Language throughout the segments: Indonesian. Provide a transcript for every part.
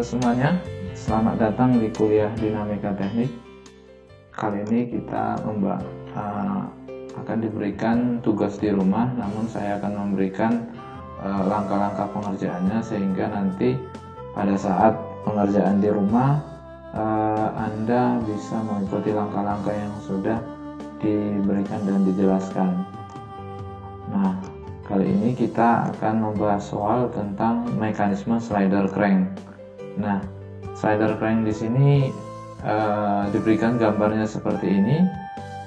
Halo semuanya, selamat datang di kuliah Dinamika Teknik. Kali ini kita akan diberikan tugas di rumah, namun saya akan memberikan langkah-langkah pengerjaannya sehingga nanti pada saat pengerjaan di rumah Anda bisa mengikuti langkah-langkah yang sudah diberikan dan dijelaskan. Nah, kali ini kita akan membahas soal tentang mekanisme slider crank. Nah, slider crank di sini diberikan gambarnya seperti ini.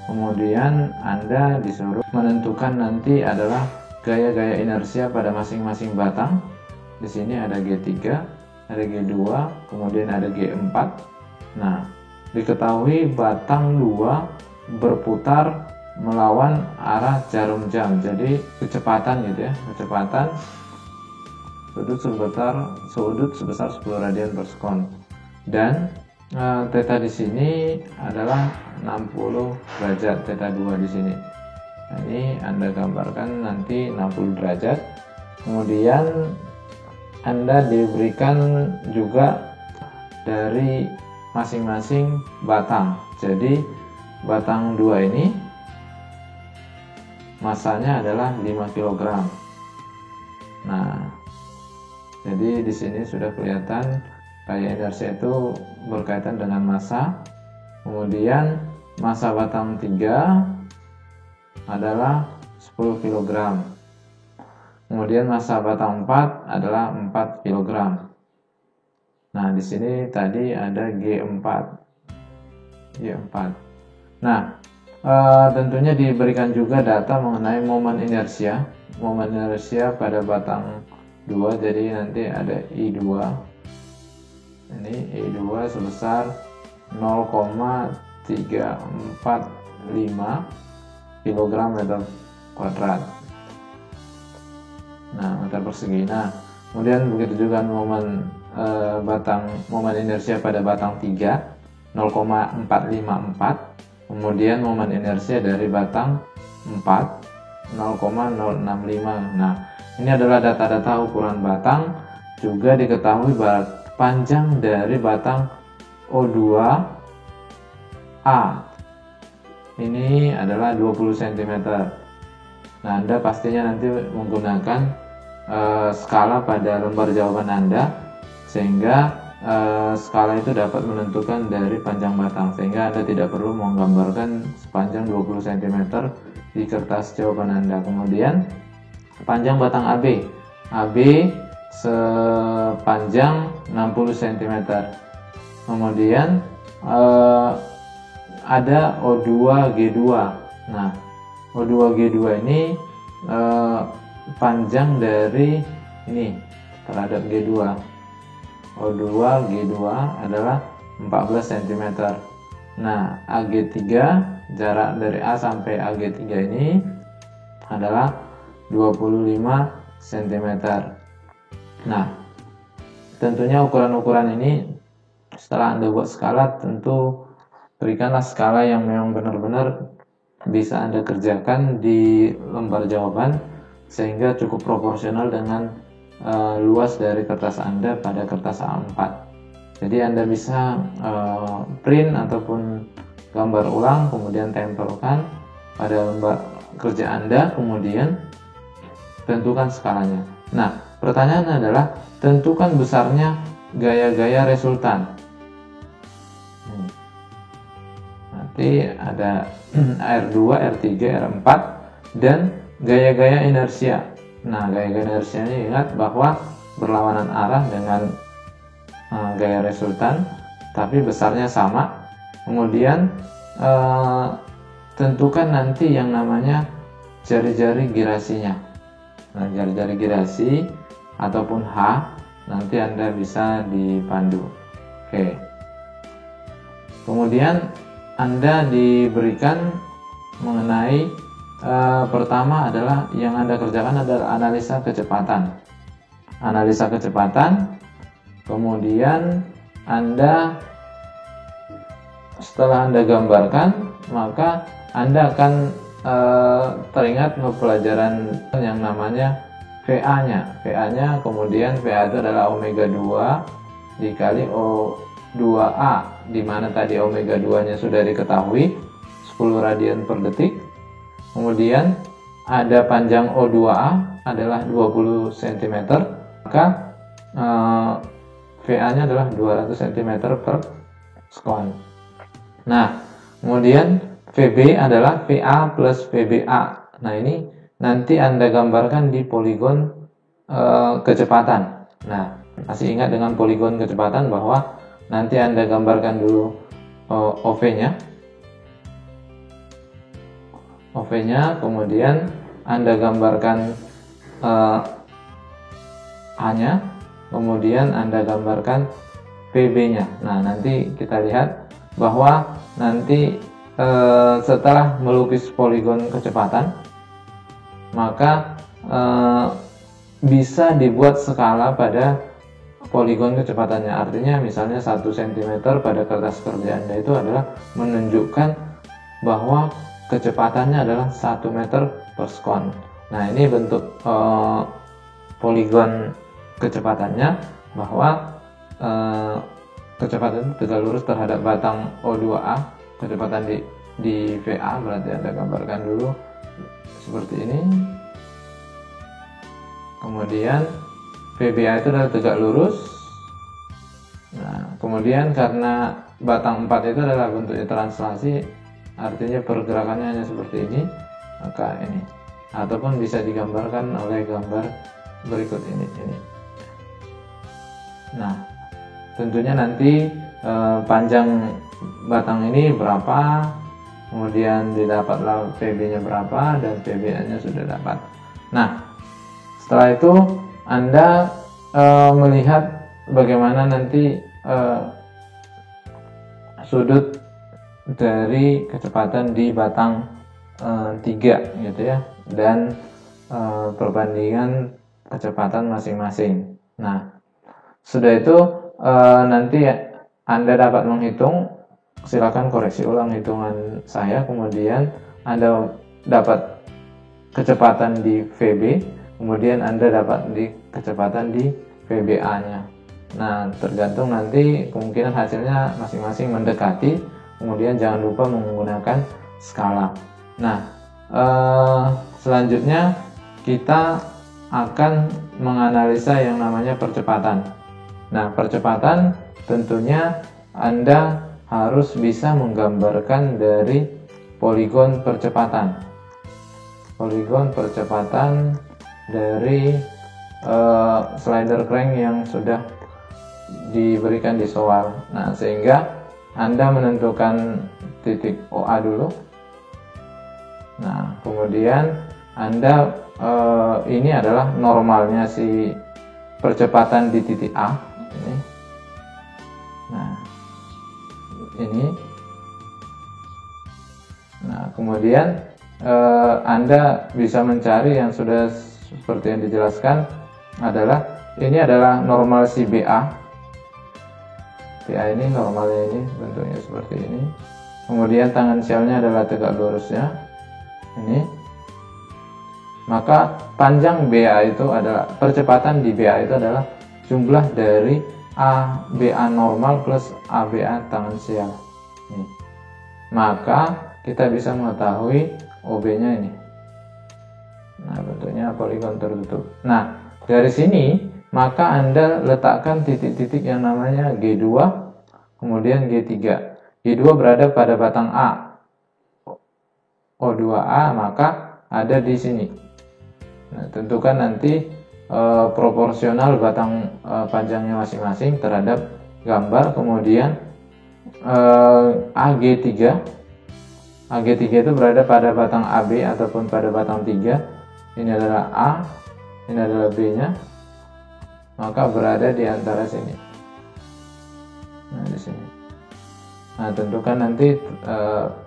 Kemudian Anda disuruh menentukan nanti adalah gaya-gaya inersia pada masing-masing batang. Di sini ada G3, ada G2, kemudian ada G4. Nah, diketahui batang 2 berputar melawan arah jarum jam, jadi kecepatan gitu ya, kecepatan sudut sebesar 10 radian per sekon, dan theta di sini adalah 60 derajat, theta 2 di sini. Nah, ini Anda gambarkan nanti 60 derajat. Kemudian Anda diberikan juga dari masing-masing batang. Jadi batang 2 ini masanya adalah 5 kg. Nah, jadi di sini sudah kelihatan gaya inersia itu berkaitan dengan massa. Kemudian massa batang 3 adalah 10 kg. Kemudian massa batang 4 adalah 4 kg. Nah, di sini tadi ada G4. Nah, tentunya diberikan juga data mengenai momen inersia pada batang 2. Jadi nanti ada I2, ini I2 sebesar 0,345 kg meter kuadrat, nah meter persegi. Nah, kemudian begitu juga momen inersia pada batang 3 0,454. Kemudian momen inersia dari batang 4 0,065. Nah, ini adalah data-data ukuran batang. Juga diketahui panjang dari batang O2A ini adalah 20 cm. Nah, Anda pastinya nanti menggunakan skala pada lembar jawaban Anda, sehingga skala itu dapat menentukan dari panjang batang, sehingga Anda tidak perlu menggambarkan sepanjang 20 cm di kertas jawaban Anda. Kemudian panjang batang AB sepanjang 60 cm. Kemudian ada O2G2. Nah, O2G2 ini panjang dari ini terhadap G2. O2G2 adalah 14 cm. Nah, AG3, jarak dari A sampai AG3 ini adalah 25 cm. Nah, tentunya ukuran-ukuran ini setelah Anda buat skala, tentu berikanlah skala yang memang benar-benar bisa Anda kerjakan di lembar jawaban, sehingga cukup proporsional dengan luas dari kertas Anda pada kertas A4. Jadi Anda bisa print ataupun gambar ulang, kemudian tempelkan pada lembar kerja Anda, kemudian tentukan skalanya. Nah, pertanyaan adalah tentukan besarnya gaya-gaya resultan. Nanti ada R2, R3, R4 dan gaya-gaya inersia. Nah, gaya-gaya inersia ini ingat bahwa berlawanan arah dengan gaya resultan, tapi besarnya sama. Kemudian tentukan nanti yang namanya jari-jari girasinya. Nah, jari-jari girasi ataupun H nanti Anda bisa dipandu. Oke. Kemudian Anda diberikan mengenai pertama adalah yang Anda kerjakan adalah analisa kecepatan. Kemudian setelah Anda gambarkan, maka Anda akan teringat pelajaran yang namanya VA-nya. VA-nya kemudian VA itu adalah omega 2 dikali O2A, di mana tadi omega 2-nya sudah diketahui 10 radian per detik. Kemudian ada panjang O2A adalah 20 cm, maka VA-nya adalah 200 cm per sekon. Nah, kemudian VB adalah VA plus VBA. Nah, ini nanti Anda gambarkan di poligon kecepatan. Nah, masih ingat dengan poligon kecepatan bahwa nanti Anda gambarkan dulu OV-nya, kemudian Anda gambarkan A-nya, kemudian Anda gambarkan PB-nya. Nah, nanti kita lihat bahwa nanti setelah melukis poligon kecepatan, maka bisa dibuat skala pada poligon kecepatannya. Artinya misalnya 1 cm pada kertas kerja Anda itu adalah menunjukkan bahwa kecepatannya adalah 1 meter per sekon. Nah, ini bentuk poligon kecepatannya, bahwa kecepatan itu tegak lurus terhadap batang O2A, kecepatan di VA, berarti Anda gambarkan dulu seperti ini. Kemudian VBA itu adalah tegak lurus. Nah, kemudian karena batang 4 itu adalah bentuknya translasi, artinya pergerakannya hanya seperti ini, maka ini, ataupun bisa digambarkan oleh gambar berikut ini. Nah, tentunya nanti panjang batang ini berapa, kemudian didapatlah PB-nya berapa, dan PBA-nya sudah dapat. Nah, setelah itu Anda melihat bagaimana nanti sudut dari kecepatan di batang 3 gitu ya, dan perbandingan kecepatan masing-masing. Nah, sudah itu nanti Anda dapat menghitung, silakan koreksi ulang hitungan saya, kemudian Anda dapat kecepatan di VB, kemudian Anda dapat di kecepatan di VBA-nya. Nah, tergantung nanti kemungkinan hasilnya masing-masing mendekati. Kemudian jangan lupa menggunakan skala. Nah, selanjutnya kita akan menganalisa yang namanya percepatan. Nah, percepatan tentunya Anda harus bisa menggambarkan dari poligon percepatan. Poligon percepatan dari slider crank yang sudah diberikan di soal. Nah, sehingga Anda menentukan titik OA dulu. Nah, kemudian Anda ini adalah normalnya si percepatan di titik A ini. Nah, ini. Nah, kemudian Anda bisa mencari yang sudah seperti yang dijelaskan, adalah ini adalah normal si BA. BA ini normalnya ini bentuknya seperti ini. Kemudian tangan sialnya adalah tegak lurusnya ini. Maka panjang BA itu adalah, percepatan di BA itu adalah jumlah dari ABA normal plus ABA tangan sial ini. Maka kita bisa mengetahui OB-nya ini. Nah, bentuknya poligon tertutup. Nah, dari sini maka Anda letakkan titik-titik yang namanya G2, kemudian G3. G2 berada pada batang A, O2A, maka ada di sini. Nah, tentukan nanti proporsional batang panjangnya masing-masing terhadap gambar. Kemudian AG3 itu berada pada batang AB ataupun pada batang 3. Ini adalah A, ini adalah B-nya, maka berada di antara sini. Nah, di sini. Nah, tentukan nanti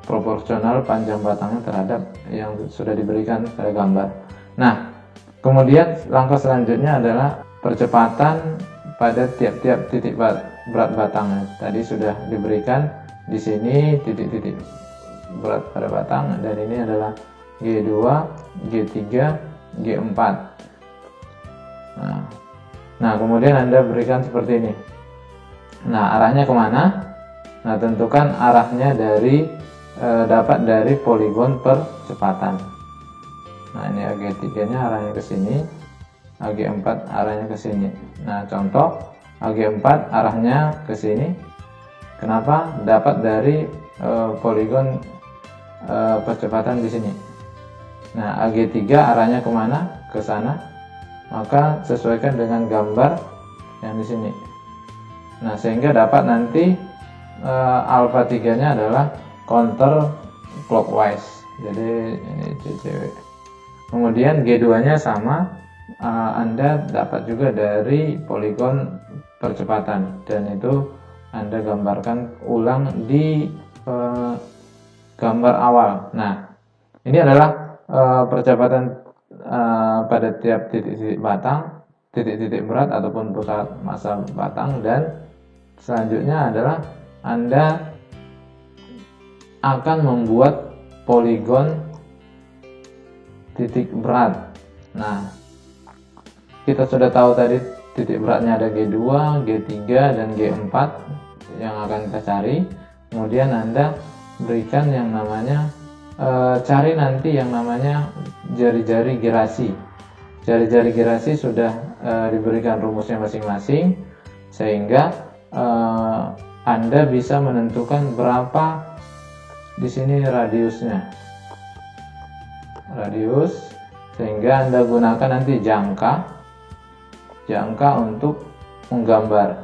proporsional panjang batangnya terhadap yang sudah diberikan pada gambar. Nah, kemudian langkah selanjutnya adalah percepatan pada tiap-tiap titik berat batangnya. Tadi sudah diberikan di sini titik-titik berat pada batang, dan ini adalah G2, G3, G4. Nah, kemudian Anda berikan seperti ini. Nah, arahnya kemana? Nah, tentukan arahnya dapat dari poligon percepatan. Nah, ini AG3 nya arahnya ke sini, AG4 arahnya ke sini. Nah, contoh AG4 arahnya ke sini. Kenapa? Dapat dari poligon percepatan di sini. Nah, AG3 arahnya kemana? Ke sana. Maka sesuaikan dengan gambar yang di sini. Nah, sehingga dapat nanti alfa 3 nya adalah counter clockwise. Jadi ini CCW. Kemudian G2 nya sama, Anda dapat juga dari poligon percepatan, dan itu Anda gambarkan ulang di gambar awal. Nah, ini adalah percepatan pada tiap titik-titik batang, titik-titik berat ataupun pusat massa batang, dan selanjutnya adalah Anda akan membuat poligon titik berat. Nah, kita sudah tahu tadi titik beratnya ada G2, G3, dan G4 yang akan kita cari. Kemudian Anda berikan yang namanya cari nanti yang namanya jari-jari gerasi. Jari-jari gerasi sudah diberikan rumusnya masing-masing, sehingga Anda bisa menentukan berapa di sini radiusnya. Radius, sehingga Anda gunakan nanti jangka untuk menggambar.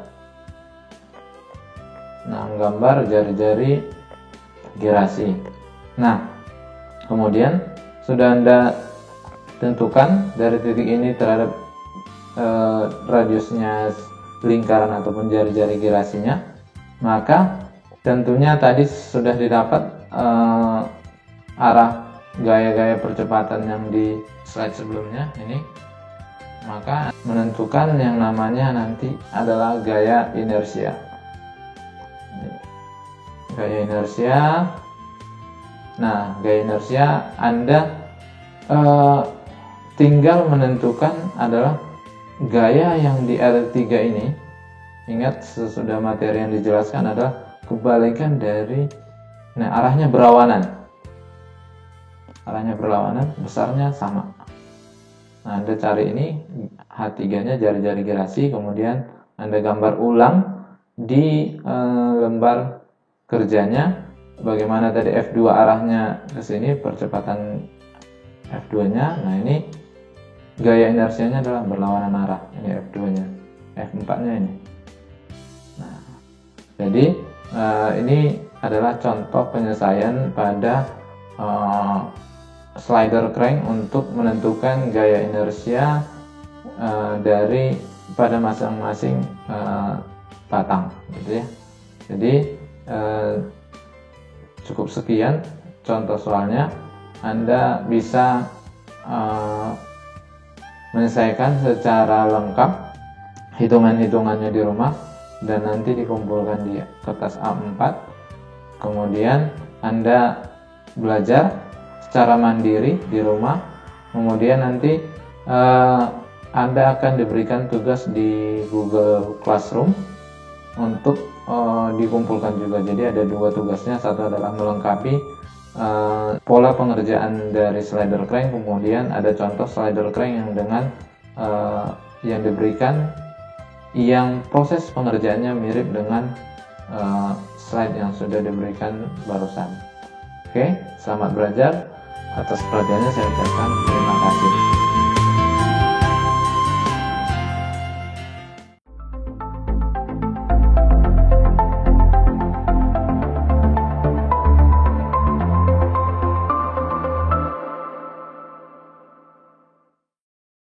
Nah, menggambar jari-jari gerasi. Nah, kemudian sudah Anda tentukan dari titik ini terhadap radiusnya lingkaran ataupun jari-jari gerasinya, maka tentunya tadi sudah didapat arah gaya-gaya percepatan yang di slide sebelumnya ini. Maka menentukan yang namanya nanti adalah gaya inersia. Gaya inersia. Nah, gaya inersia Anda tinggal menentukan adalah gaya yang di L3 ini. Ingat, sesudah materi yang dijelaskan adalah kebalikan dari, nah, arahnya berlawanan. Arahnya berlawanan, besarnya sama. Nah, Anda cari ini H3 nya jari-jari gerasi, kemudian Anda gambar ulang di lembar kerjanya. Bagaimana tadi F2 arahnya ke sini, percepatan F2 nya. Nah, ini gaya inersianya adalah berlawanan arah. Ini F2 nya, F4 nya ini. Nah, jadi ini adalah contoh penyelesaian pada slider crank untuk menentukan gaya inersia dari pada masing-masing batang, gitu ya. Jadi cukup sekian contoh soalnya. Anda bisa menyelesaikan secara lengkap hitungan-hitungannya di rumah dan nanti dikumpulkan di kertas A4. Kemudian Anda belajar secara mandiri di rumah. Kemudian nanti Anda akan diberikan tugas di Google Classroom untuk dikumpulkan juga. Jadi ada dua tugasnya. Satu adalah melengkapi pola pengerjaan dari slider crank, kemudian ada contoh slider crank yang dengan yang diberikan yang proses pengerjaannya mirip dengan slide yang sudah diberikan barusan. Oke, selamat belajar. Atas perhatiannya saya ucapkan terima kasih.